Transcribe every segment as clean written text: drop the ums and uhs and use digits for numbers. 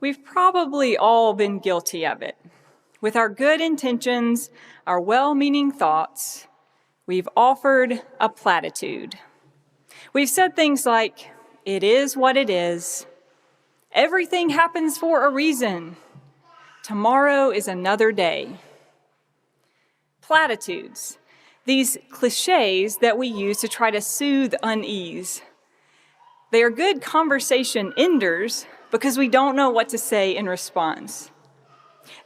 We've probably all been guilty of it. With our good intentions, our well-meaning thoughts, we've offered a platitude. We've said things like, "It is what it is," "Everything happens for a reason," "Tomorrow is another day." Platitudes, these cliches that we use to try to soothe unease. They are good conversation enders because we don't know what to say in response.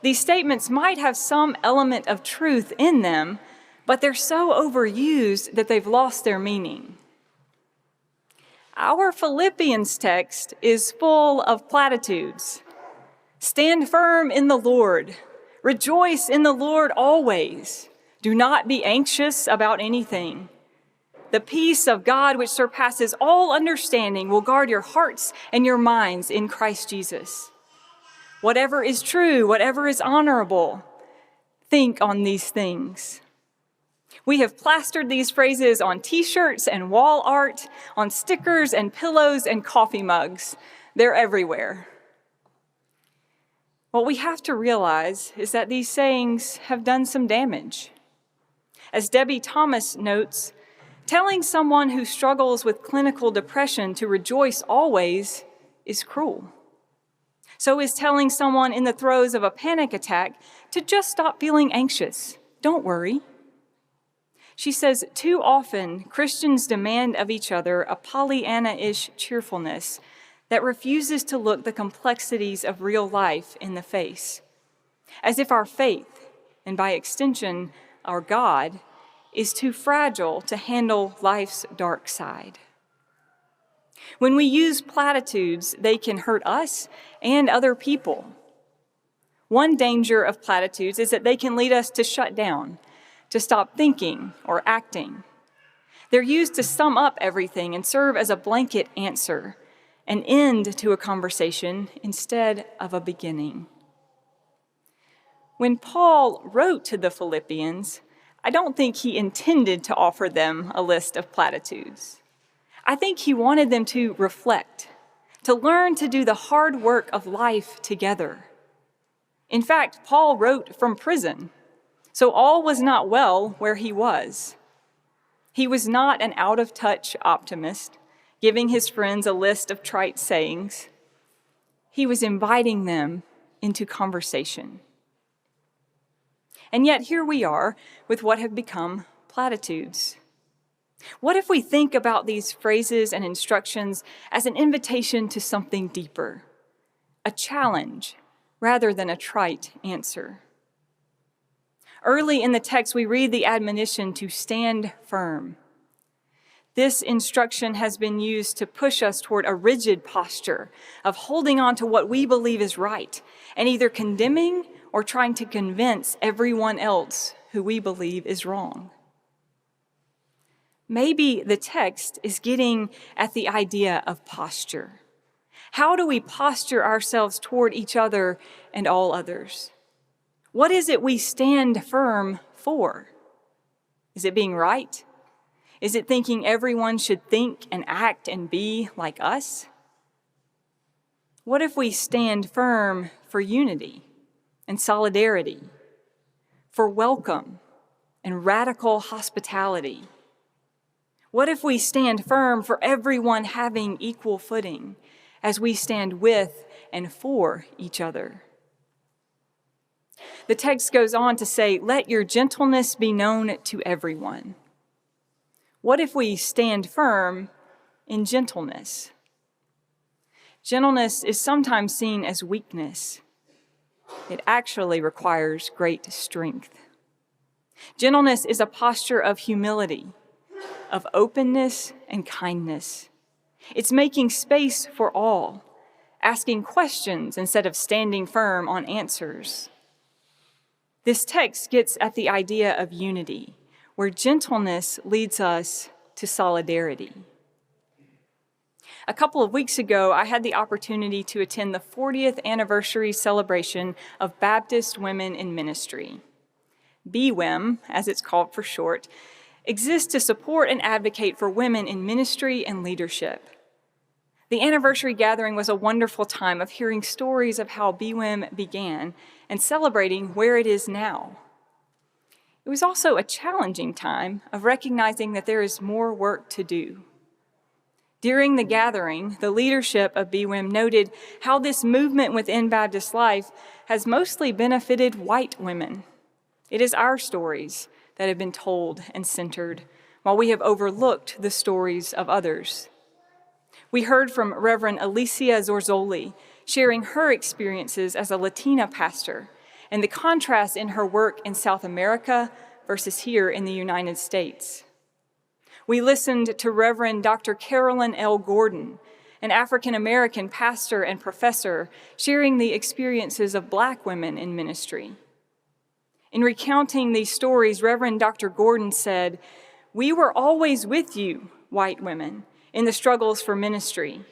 These statements might have some element of truth in them, but they're so overused that they've lost their meaning. Our Philippians text is full of platitudes. Stand firm in the Lord. Rejoice in the Lord always. Do not be anxious about anything. The peace of God, which surpasses all understanding, will guard your hearts and your minds in Christ Jesus. Whatever is true, whatever is honorable, think on these things. We have plastered these phrases on t-shirts and wall art, on stickers and pillows and coffee mugs. They're everywhere. What we have to realize is that these sayings have done some damage. As Debbie Thomas notes, telling someone who struggles with clinical depression to rejoice always is cruel. So is telling someone in the throes of a panic attack to just stop feeling anxious. Don't worry. She says, too often Christians demand of each other a Pollyanna-ish cheerfulness that refuses to look the complexities of real life in the face, as if our faith, and by extension, our God, is too fragile to handle life's dark side. When we use platitudes, they can hurt us and other people. One danger of platitudes is that they can lead us to shut down, to stop thinking or acting. They're used to sum up everything and serve as a blanket answer, an end to a conversation instead of a beginning. When Paul wrote to the Philippians, I don't think he intended to offer them a list of platitudes. I think he wanted them to reflect, to learn to do the hard work of life together. In fact, Paul wrote from prison, so all was not well where he was. He was not an out-of-touch optimist, giving his friends a list of trite sayings. He was inviting them into conversation. And yet here we are with what have become platitudes. What if we think about these phrases and instructions as an invitation to something deeper, a challenge rather than a trite answer? Early in the text, we read the admonition to stand firm. This instruction has been used to push us toward a rigid posture of holding on to what we believe is right and either condemning or trying to convince everyone else who we believe is wrong. Maybe the text is getting at the idea of posture. How do we posture ourselves toward each other and all others? What is it we stand firm for? Is it being right? Is it thinking everyone should think and act and be like us? What if we stand firm for unity and solidarity, for welcome and radical hospitality? What if we stand firm for everyone having equal footing as we stand with and for each other? The text goes on to say, "Let your gentleness be known to everyone." What if we stand firm in gentleness? Gentleness is sometimes seen as weakness. It actually requires great strength. Gentleness is a posture of humility, of openness and kindness. It's making space for all, asking questions instead of standing firm on answers. This text gets at the idea of unity, where gentleness leads us to solidarity. A couple of weeks ago, I had the opportunity to attend the 40th anniversary celebration of Baptist Women in Ministry. BWIM, as it's called for short, exists to support and advocate for women in ministry and leadership. The anniversary gathering was a wonderful time of hearing stories of how BWIM began and celebrating where it is now. It was also a challenging time of recognizing that there is more work to do. During the gathering, the leadership of BWIM noted how this movement within Baptist life has mostly benefited white women. It is our stories that have been told and centered, while we have overlooked the stories of others. We heard from Reverend Alicia Zorzoli, sharing her experiences as a Latina pastor and the contrast in her work in South America versus here in the United States. We listened to Reverend Dr. Carolyn L. Gordon, an African-American pastor and professor, sharing the experiences of Black women in ministry. In recounting these stories, Reverend Dr. Gordon said, "We were always with you, white women, in the struggles for ministry,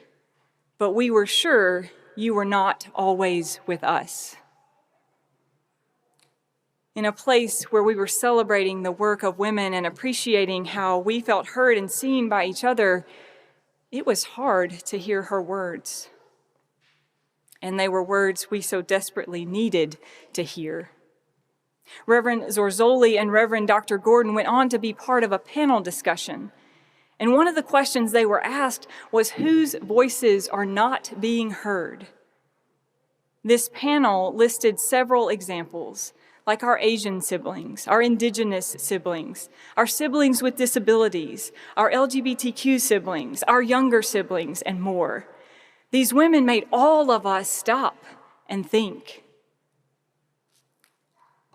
but we were sure you were not always with us." In a place where we were celebrating the work of women and appreciating how we felt heard and seen by each other, it was hard to hear her words. And they were words we so desperately needed to hear. Reverend Zorzoli and Reverend Dr. Gordon went on to be part of a panel discussion. And one of the questions they were asked was whose voices are not being heard. This panel listed several examples, like our Asian siblings, our indigenous siblings, our siblings with disabilities, our LGBTQ siblings, our younger siblings, and more. These women made all of us stop and think.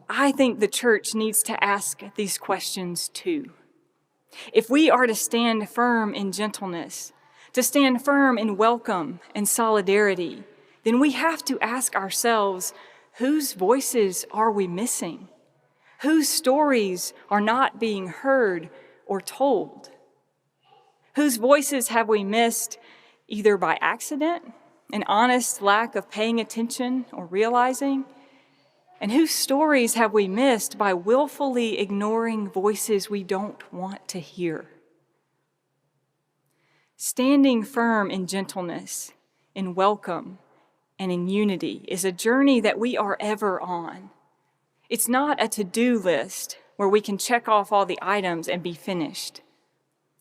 I think the church needs to ask these questions too. If we are to stand firm in gentleness, to stand firm in welcome and solidarity, then we have to ask ourselves, whose voices are we missing? Whose stories are not being heard or told? Whose voices have we missed either by accident, an honest lack of paying attention or realizing? And whose stories have we missed by willfully ignoring voices we don't want to hear? Standing firm in gentleness, in welcome, and in unity is a journey that we are ever on. It's not a to-do list where we can check off all the items and be finished.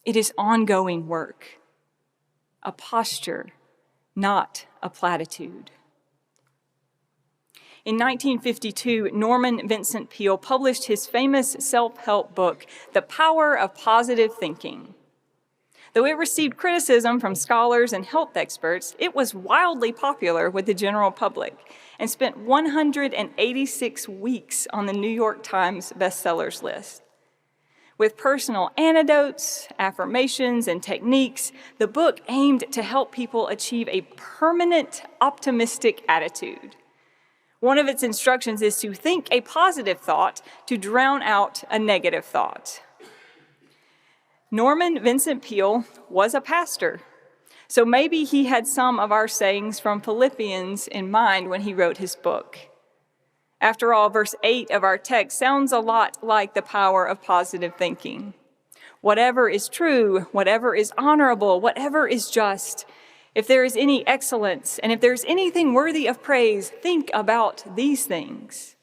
It is ongoing work, a posture, not a platitude. In 1952, Norman Vincent Peale published his famous self-help book, The Power of Positive Thinking. Though it received criticism from scholars and health experts, it was wildly popular with the general public and spent 186 weeks on the New York Times bestsellers list. With personal anecdotes, affirmations, and techniques, the book aimed to help people achieve a permanent optimistic attitude. One of its instructions is to think a positive thought to drown out a negative thought. Norman Vincent Peale was a pastor, so maybe he had some of our sayings from Philippians in mind when he wrote his book. After all, verse 8 of our text sounds a lot like the power of positive thinking. Whatever is true, whatever is honorable, whatever is just, if there is any excellence, and if there's anything worthy of praise, think about these things.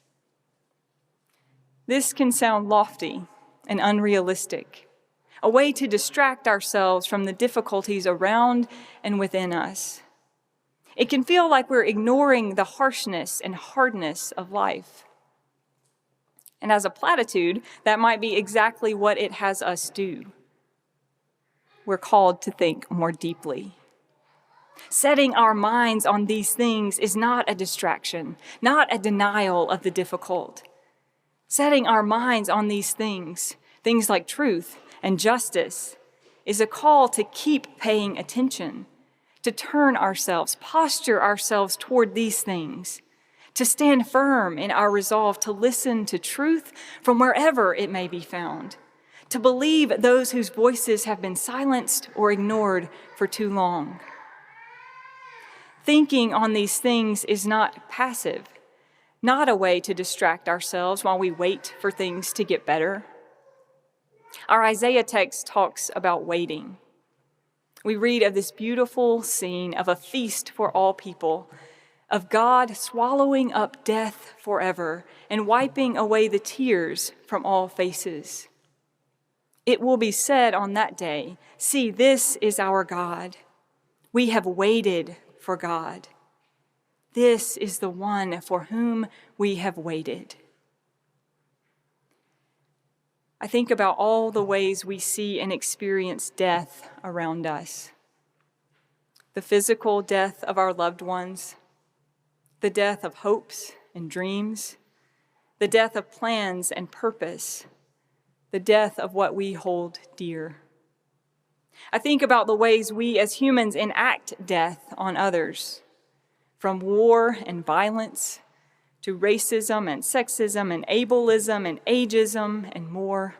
This can sound lofty and unrealistic, a way to distract ourselves from the difficulties around and within us. It can feel like we're ignoring the harshness and hardness of life. And as a platitude, that might be exactly what it has us do. We're called to think more deeply. Setting our minds on these things is not a distraction, not a denial of the difficult. Setting our minds on these things like truth and justice, is a call to keep paying attention, to turn ourselves, posture ourselves toward these things, to stand firm in our resolve to listen to truth from wherever it may be found, to believe those whose voices have been silenced or ignored for too long. Thinking on these things is not passive, not a way to distract ourselves while we wait for things to get better. Our Isaiah text talks about waiting. We read of this beautiful scene of a feast for all people, of God swallowing up death forever and wiping away the tears from all faces. It will be said on that day, "See, this is our God. We have waited for God. This is the one for whom we have waited." I think about all the ways we see and experience death around us. The physical death of our loved ones, the death of hopes and dreams, the death of plans and purpose, the death of what we hold dear. I think about the ways we as humans enact death on others, from war and violence to racism and sexism and ableism and ageism and more,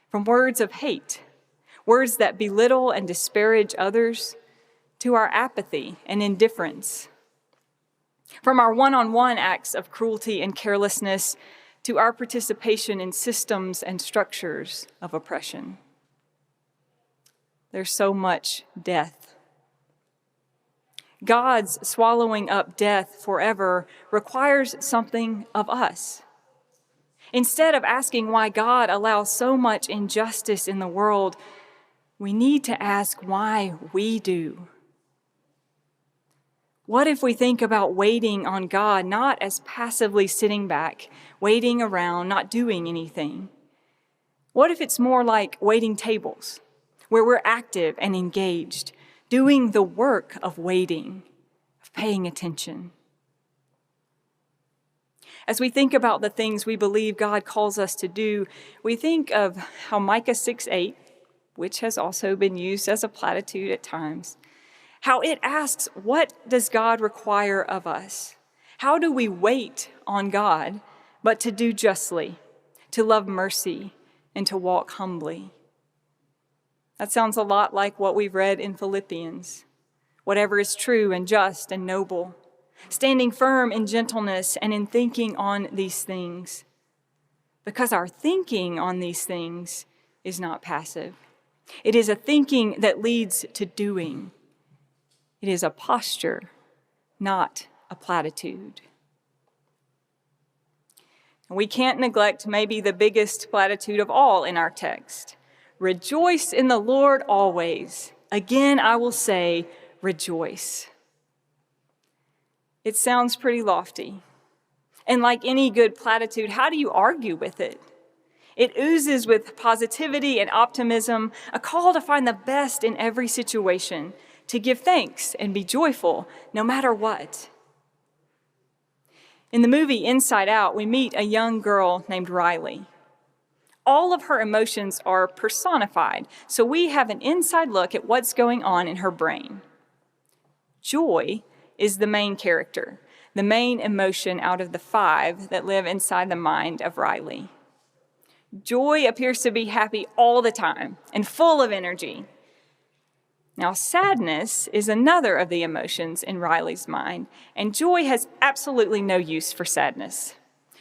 from words of hate, words that belittle and disparage others, to our apathy and indifference, from our one-on-one acts of cruelty and carelessness to our participation in systems and structures of oppression. There's so much death. God's swallowing up death forever requires something of us. Instead of asking why God allows so much injustice in the world, we need to ask why we do. What if we think about waiting on God not as passively sitting back, waiting around, not doing anything? What if it's more like waiting tables, where we're active and engaged, doing the work of waiting, of paying attention? As we think about the things we believe God calls us to do, we think of how Micah 6:8, which has also been used as a platitude at times, how it asks, what does God require of us? How do we wait on God, but to do justly, to love mercy, and to walk humbly? That sounds a lot like what we've read in Philippians. Whatever is true and just and noble, standing firm in gentleness and in thinking on these things. Because our thinking on these things is not passive. It is a thinking that leads to doing. It is a posture, not a platitude. And we can't neglect maybe the biggest platitude of all in our text. Rejoice in the Lord always. Again, I will say, rejoice. It sounds pretty lofty. And like any good platitude, how do you argue with it? It oozes with positivity and optimism, a call to find the best in every situation, to give thanks and be joyful no matter what. In the movie Inside Out, we meet a young girl named Riley. All of her emotions are personified, so we have an inside look at what's going on in her brain. Joy is the main character, the main emotion out of the 5 that live inside the mind of Riley. Joy appears to be happy all the time and full of energy. Now, sadness is another of the emotions in Riley's mind, and Joy has absolutely no use for sadness.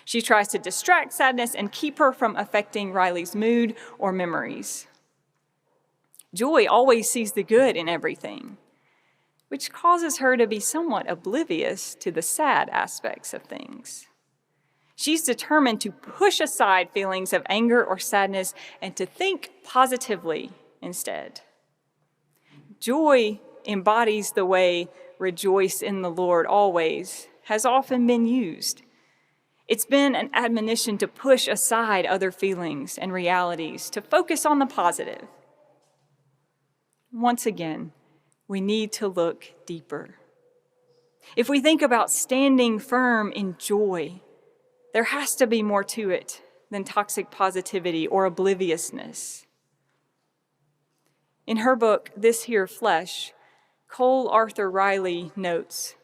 She tries to distract sadness and keep her from affecting Riley's mood or memories. Joy always sees the good in everything, which causes her to be somewhat oblivious to the sad aspects of things. She's determined to push aside feelings of anger or sadness and to think positively instead. Joy embodies the way rejoice in the Lord always has often been used. It's been an admonition to push aside other feelings and realities, to focus on the positive. Once again, we need to look deeper. If we think about standing firm in joy, there has to be more to it than toxic positivity or obliviousness. In her book, This Here Flesh, Cole Arthur Riley notes,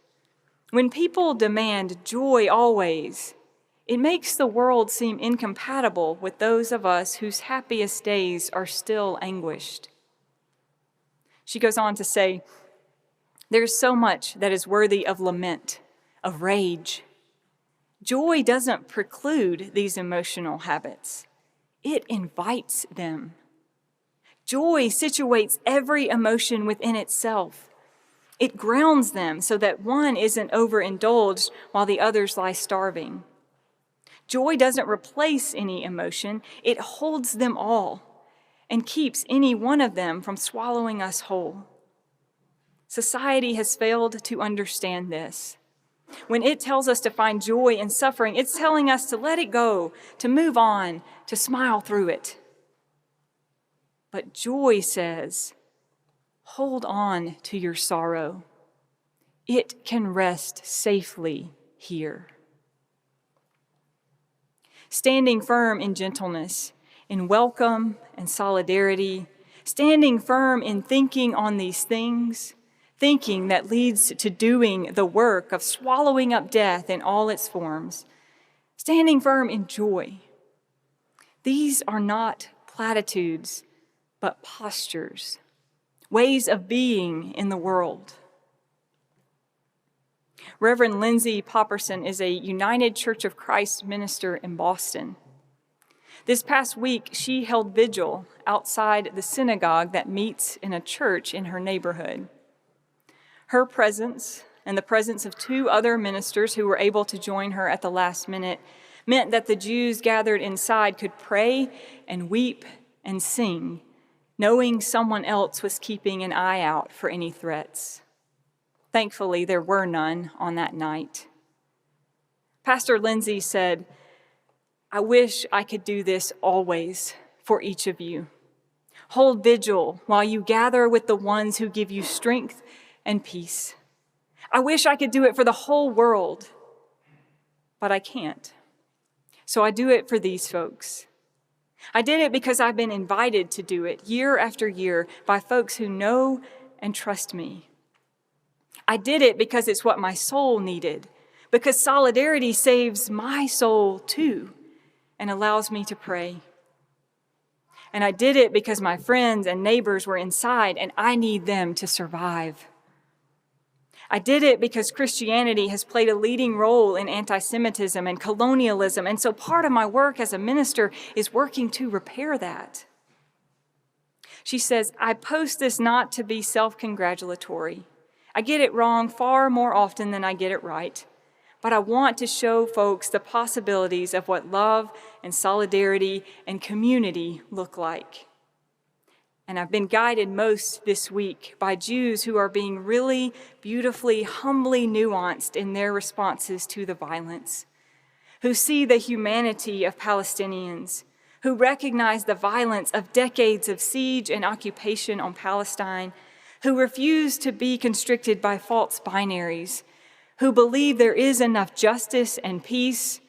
when people demand joy always, it makes the world seem incompatible with those of us whose happiest days are still anguished. She goes on to say, there's so much that is worthy of lament, of rage. Joy doesn't preclude these emotional habits. It invites them. Joy situates every emotion within itself. It grounds them so that one isn't overindulged while the others lie starving. Joy doesn't replace any emotion. It holds them all and keeps any one of them from swallowing us whole. Society has failed to understand this. When it tells us to find joy in suffering, it's telling us to let it go, to move on, to smile through it. But joy says, hold on to your sorrow. It can rest safely here. Standing firm in gentleness, in welcome and solidarity, standing firm in thinking on these things, thinking that leads to doing the work of swallowing up death in all its forms, standing firm in joy. These are not platitudes, but postures, ways of being in the world. Reverend Lindsay Popperson is a United Church of Christ minister in Boston. This past week, she held vigil outside the synagogue that meets in a church in her neighborhood. Her presence and the presence of 2 other ministers who were able to join her at the last minute meant that the Jews gathered inside could pray and weep and sing, knowing someone else was keeping an eye out for any threats. Thankfully, there were none on that night. Pastor Lindsay said, "I wish I could do this always for each of you. Hold vigil while you gather with the ones who give you strength and peace. I wish I could do it for the whole world, but I can't. So I do it for these folks. I did it because I've been invited to do it year after year by folks who know and trust me. I did it because it's what my soul needed, because solidarity saves my soul too and allows me to pray. And I did it because my friends and neighbors were inside and I need them to survive. I did it because Christianity has played a leading role in anti-Semitism and colonialism, and so part of my work as a minister is working to repair that." She says, "I post this not to be self-congratulatory. I get it wrong far more often than I get it right, but I want to show folks the possibilities of what love and solidarity and community look like. And I've been guided most this week by Jews who are being really beautifully, humbly nuanced in their responses to the violence, who see the humanity of Palestinians, who recognize the violence of decades of siege and occupation on Palestine, who refuse to be constricted by false binaries, who believe there is enough justice and peace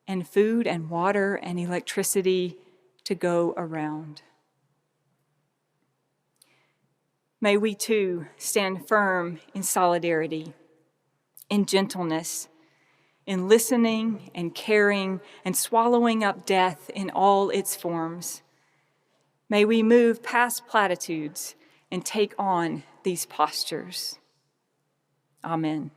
and food and water and electricity to go around. May we too stand firm in solidarity, in gentleness, in listening and caring and swallowing up death in all its forms. May we move past platitudes and take on these postures. Amen.